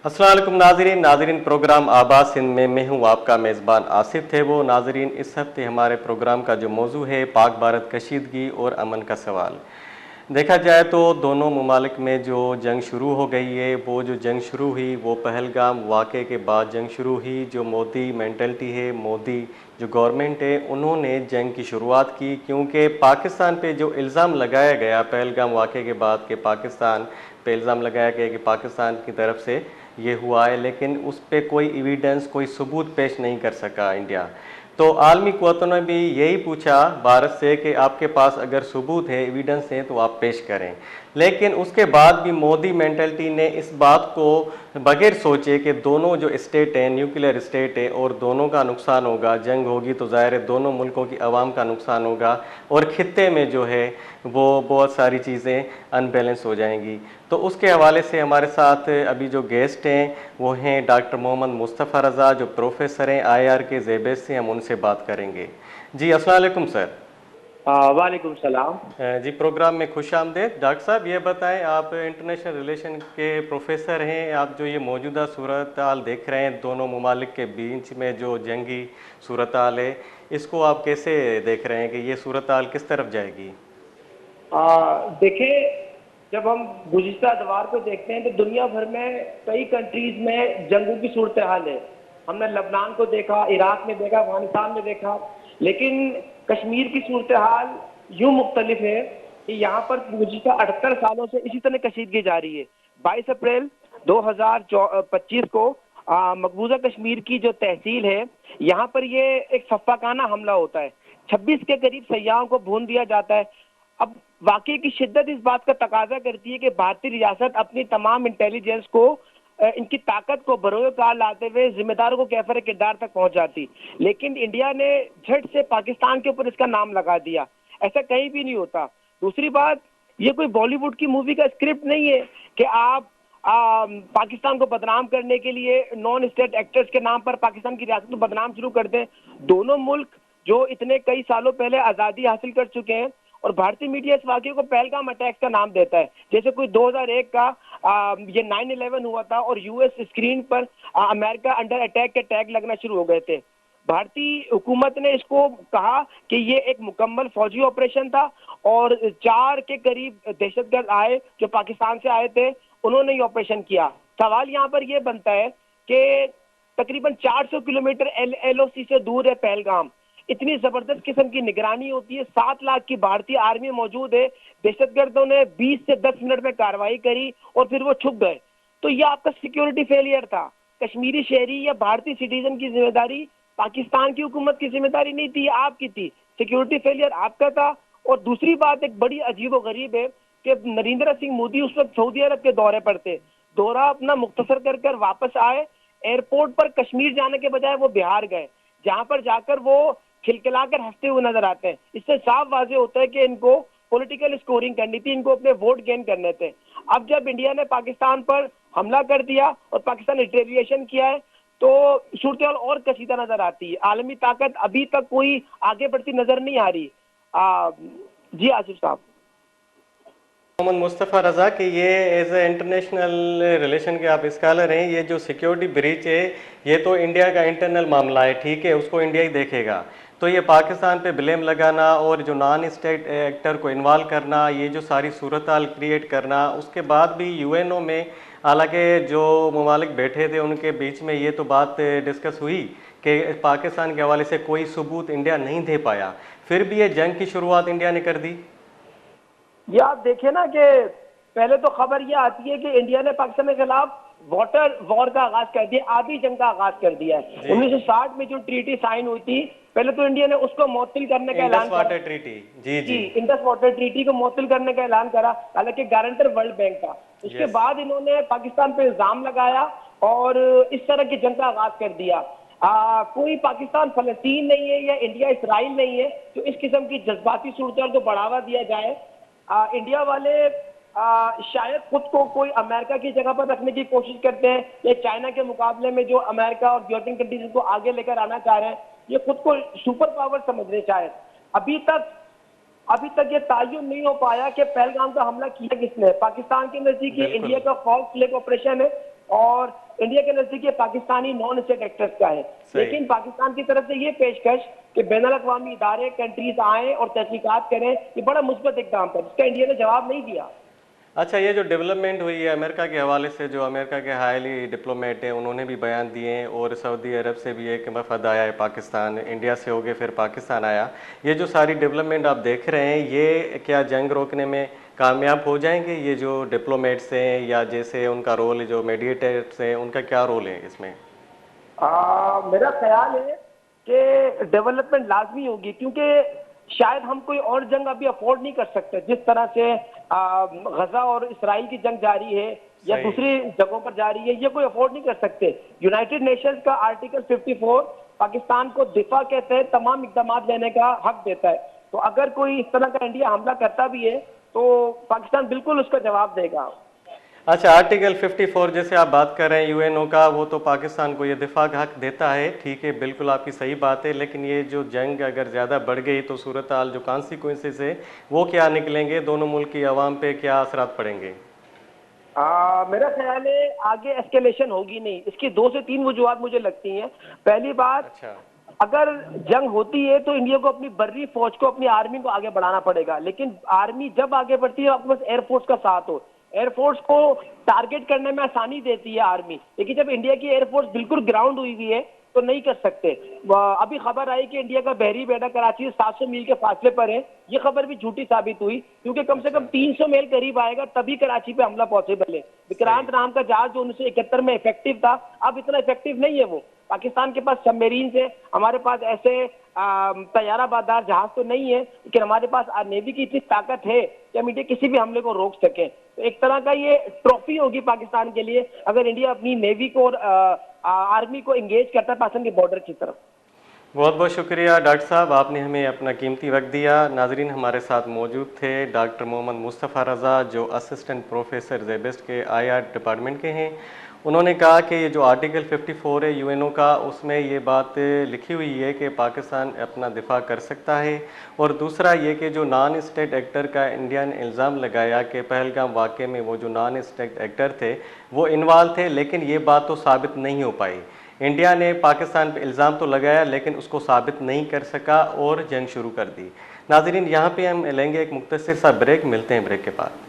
अस्सलाम वालेकुम नाजरीन नाजरीन प्रोग्राम आबाद सिंध में मैं हूँ आपका मेज़बान आसिफ थे वो नाजरीन। इस हफ्ते हमारे प्रोग्राम का जो मौजू है पाक भारत कशीदगी और अमन का सवाल। देखा जाए तो दोनों ममालिक में जो जंग शुरू हो गई है, वो जो जंग शुरू हुई वो पहलगाम वाक़े के बाद जंग शुरू हुई। जो मोदी मेंटलिटी है, मोदी जो गवर्नमेंट है, उन्होंने जंग की शुरुआत की क्योंकि पाकिस्तान पे जो इल्ज़ाम लगाया गया पहलगाम वाक़े के बाद के पाकिस्तान पे इल्ज़ाम लगाया गया कि पाकिस्तान की तरफ से ये हुआ है, लेकिन उस पर कोई एविडेंस कोई सबूत पेश नहीं कर सका इंडिया। तो आलमी क़ुव्वतों ने भी यही पूछा भारत से कि आपके पास अगर सबूत है, एविडेंस है, तो आप पेश करें। लेकिन उसके बाद भी मोदी मेंटलिटी ने इस बात को बगैर सोचे कि दोनों जो स्टेट हैं न्यूक्लियर स्टेट है और दोनों का नुकसान होगा, जंग होगी तो ज़ाहिर है दोनों मुल्कों की आवाम का नुकसान होगा और ख़ित्ते में जो है वो बहुत सारी चीज़ें अनबैलेंस हो जाएंगी। तो उसके हवाले से हमारे साथ अभी जो गेस्ट हैं वो हैं डॉक्टर मोहम्मद मुस्तफ़ा रज़ा, जो प्रोफेसर हैं IR के ज़ेबे से। हम उनसे बात करेंगे। जी अस्सलाम वालेकुम सर। वालेकुम सलाम। जी प्रोग्राम में खुश आमदेद। डॉक्टर साहब ये बताएं, आप इंटरनेशनल रिलेशन के प्रोफेसर हैं, आप जो ये मौजूदा सूरत हाल देख रहे हैं दोनों ममालिक के बीच में जो जंगी सूरत हाल है, इसको आप कैसे देख रहे हैं कि ये सूरत हाल किस तरफ जाएगी? देखें, जब हम गुज़िश्ता अदवार को देखते हैं तो दुनिया भर में कई कंट्रीज में जंगों की सूरत हाल है। हमने लबनान को देखा, इराक में देखा, अफगानिस्तान में देखा, लेकिन कश्मीर की सूरत हाल यूँ मुख्तलिफ है कि यहाँ पर गुज़िश्ता 78 सालों से इसी तरह कशीदगी जारी है। 22 अप्रैल 2025 को मकबूजा कश्मीर की जो तहसील है, यहाँ पर ये एक सफ़ाकाना हमला होता है। 26 के करीब सयाहों को भून दिया जाता है। अब वाकई की शिद्दत इस बात का तकाजा करती है कि भारतीय रियासत अपनी तमाम इंटेलिजेंस को इनकी ताकत को बरोए कार लाते हुए जिम्मेदारों को कैफर किरदार तक पहुंच जाती, लेकिन इंडिया ने झट से पाकिस्तान के ऊपर इसका नाम लगा दिया। ऐसा कहीं भी नहीं होता। दूसरी बात, ये कोई बॉलीवुड की मूवी का स्क्रिप्ट नहीं है कि आप पाकिस्तान को बदनाम करने के लिए नॉन स्टेट एक्टर्स के नाम पर पाकिस्तान की रियासत को बदनाम शुरू कर दें। दोनों मुल्क जो इतने कई सालों पहले आज़ादी हासिल कर चुके हैं, और भारतीय मीडिया इस वाक़े को पहलगाम अटैक्स का नाम देता है, जैसे कोई 2001 का ये 9/11 हुआ था और यूएस स्क्रीन पर अमेरिका अंडर अटैक के टैग लगना शुरू हो गए थे। भारतीय हुकूमत ने इसको कहा कि ये एक मुकम्मल फौजी ऑपरेशन था और 4 के करीब दहशतगर्द आए जो पाकिस्तान से आए थे, उन्होंने ये ऑपरेशन किया। सवाल यहाँ पर यह बनता है कि तकरीबन 400 किलोमीटर LOC से दूर है पहलगाम। इतनी जबरदस्त किस्म की निगरानी होती है, 7 लाख की भारतीय आर्मी मौजूद है। दहशतगर्दों ने 20 से 10 मिनट में कार्रवाई करी और फिर वो छुप गए। तो ये आपका सिक्योरिटी फेलियर था। कश्मीरी शहरी या भारतीय सिटीजन की जिम्मेदारी पाकिस्तान की हुकूमत की जिम्मेदारी नहीं थी, आपकी थी। सिक्योरिटी फेलियर आपका था। और दूसरी बात एक बड़ी अजीब व गरीब है कि नरेंद्र सिंह मोदी उस वक्त सऊदी अरब के दौरे पर थे। दौरा अपना मुख्तसर कर कर वापस आए। एयरपोर्ट पर कश्मीर जाने के बजाय वो बिहार गए, जहां पर जाकर वो खिलखिलाकर हंसते हुए नजर आते हैं। इससे साफ वाजे होता है कि इनको पॉलिटिकल स्कोरिंग करनी थी, इनको अपने वोट गेन करने थे। अब जब इंडिया ने पाकिस्तान पर हमला कर दिया और पाकिस्तान ने रिटेलिएशन किया है, तो सूरत और कशीदा नजर आती है। आलमी ताकत अभी तक कोई आगे बढ़ती नजर नहीं आ रही। जी आसिफ साहब। मोहम्मद मुस्तफ़ा रज़ा कि ये एज ए इंटरनेशनल रिलेशन के आप स्कॉलर हैं, ये जो सिक्योरिटी ब्रीच है ये तो इंडिया का इंटरनल मामला है, ठीक है, उसको इंडिया ही देखेगा। तो ये पाकिस्तान पे ब्लेम लगाना और जो नॉन स्टेट एक्टर को इन्वॉल्व करना, ये जो सारी सूरत हाल क्रिएट करना, उसके बाद भी UNO में हालांकि जो ममालिक बैठे थे उनके बीच में ये तो बात डिस्कस हुई कि पाकिस्तान के हवाले से कोई सबूत इंडिया नहीं दे पाया, फिर भी ये जंग की शुरुआत इंडिया ने कर दी। ये आप देखें ना कि पहले तो खबर ये आती है कि इंडिया ने पाकिस्तान के खिलाफ वाटर वॉर का आगाज कर दिया, आधी जंग का आगाज कर दिया है। 1960 में जो ट्रीटी साइन हुई थी, पहले तो इंडिया ने उसको मुअत्तल करने का ऐलान करा। वाटर ट्रीटी, जी जी, इंडस वाटर ट्रीटी को मुअत्तल करने का ऐलान करा, हालांकि गारंटर वर्ल्ड बैंक था। उसके बाद इन्होंने पाकिस्तान पे इल्जाम लगाया और इस तरह की जंग का आगाज कर दिया। कोई पाकिस्तान फलस्तीन नहीं है या इंडिया इसराइल नहीं है जो इस किस्म की जज्बाती सूरत को बढ़ावा दिया जाए। इंडिया वाले शायद खुद को कोई अमेरिका की जगह पर रखने की कोशिश करते हैं, या चाइना के मुकाबले में जो अमेरिका और यूरोपियन कंट्रीज को आगे लेकर आना चाह रहे हैं, ये खुद को सुपर पावर समझ रहे शायद। अभी तक ये तायुन नहीं हो पाया कि पहलगाम का हमला किया किसने। पाकिस्तान के नजदीक ये इंडिया का फॉल्स फ्लैग ऑपरेशन है और इंडिया के नजदीक ये पाकिस्तानी नॉन स्टेट एक्टर्स का है। सही। लेकिन पाकिस्तान की तरफ से ये पेशकश कि बैनुल अक़वामी इदारे कंट्रीज आए और तहकीकात करें, ये बड़ा मुस्बत इक़दाम था जिसका इंडिया ने जवाब नहीं दिया। अच्छा, ये जो डेवलपमेंट हुई है अमेरिका के हवाले से, जो अमेरिका के हाईली डिप्लोमेट हैं उन्होंने भी बयान दिए हैं, और सऊदी अरब से भी एक वफद आया है पाकिस्तान, इंडिया से हो गए फिर पाकिस्तान आया। ये जो सारी डेवलपमेंट आप देख रहे हैं, ये क्या जंग रोकने में कामयाब हो जाएंगे? ये जो डिप्लोमेट्स हैं या जैसे उनका रोल, जो मीडिएटर्स हैं, उनका क्या रोल है इसमें? मेरा ख्याल है कि डेवलपमेंट लाजमी होगी, क्योंकि शायद हम कोई और जंग अभी अफोर्ड नहीं कर सकते। जिस तरह से गजा और इसराइल की जंग जारी है या सही। दूसरी जगहों पर जारी है, ये कोई अफोर्ड नहीं कर सकते। यूनाइटेड नेशंस का आर्टिकल 54 पाकिस्तान को दिफा के तहत तमाम इकदाम लेने का हक देता है। तो अगर कोई इस तरह का इंडिया हमला करता भी है तो पाकिस्तान बिल्कुल उसका जवाब देगा। अच्छा, आर्टिकल 54 जैसे आप बात कर रहे हैं यूएनओ का, वो तो पाकिस्तान को ये दिफा का हक देता है, ठीक है, बिल्कुल आपकी सही बात है। लेकिन ये जो जंग अगर ज़्यादा बढ़ गई तो सूरत हाल जो कॉन्सिक्वेंसेस है वो क्या निकलेंगे, दोनों मुल्क की आवाम पे क्या असरात पड़ेंगे? मेरा ख्याल है आगे एस्केलेशन होगी नहीं। इसकी 2 से 3 वजूहात मुझे लगती हैं। पहली बात, अच्छा। अगर जंग होती है तो इंडिया को अपनी बर्री फौज को, अपनी आर्मी को आगे बढ़ाना पड़ेगा। लेकिन आर्मी जब आगे बढ़ती है आपके पास एयरफोर्स का साथ हो, एयरफोर्स को टारगेट करने में आसानी देती है आर्मी। लेकिन जब इंडिया की एयरफोर्स बिल्कुल ग्राउंड हुई हुई है तो नहीं कर सकते। अभी खबर आई कि इंडिया का बहरी बेड़ा कराची से 700 मील के फासले पर है। ये खबर भी झूठी साबित हुई, क्योंकि कम से कम 300 मील करीब आएगा तभी कराची पे हमला पॉसिबल है। विक्रांत नाम का जहाज जो 1971 में इफेक्टिव था, अब इतना इफेक्टिव नहीं है वो। पाकिस्तान के पास सबमरीन है, हमारे पास ऐसे तैयाराबादार जहाज तो नहीं है, लेकिन हमारे पास नेवी की इतनी ताकत है कि हम इंडिया किसी भी हमले को रोक सके। तो एक तरह का ये ट्रॉफी होगी पाकिस्तान के लिए अगर इंडिया अपनी नेवी को और आर्मी को एंगेज करता है पाकिस्तान के बॉर्डर की तरफ। बहुत बहुत शुक्रिया डॉक्टर साहब, आपने हमें अपना कीमती वक्त दिया। नाजरीन, हमारे साथ मौजूद थे डॉक्टर मोहम्मद मुस्तफ़ा रज़ा, जो असिस्टेंट प्रोफेसर ज़ेबेस्ट के आईआर डिपार्टमेंट के हैं। उन्होंने कहा कि ये जो आर्टिकल 54 है यूएनओ का, उसमें ये बात लिखी हुई है कि पाकिस्तान अपना दिफा कर सकता है। और दूसरा ये कि जो नॉन स्टेट एक्टर का इंडिया ने इल्ज़ाम लगाया कि पहलगाम वाक़े में वो जो नॉन स्टेट एक्टर थे वो इन्वॉल्व थे, लेकिन ये बात तो साबित नहीं हो पाई। इंडिया ने पाकिस्तान पर इल्ज़ाम तो लगाया लेकिन उसको साबित नहीं कर सका और जंग शुरू कर दी। नाज़रीन, यहाँ पे हम लेंगे एक मुख्तसर सा ब्रेक, मिलते हैं ब्रेक के बाद।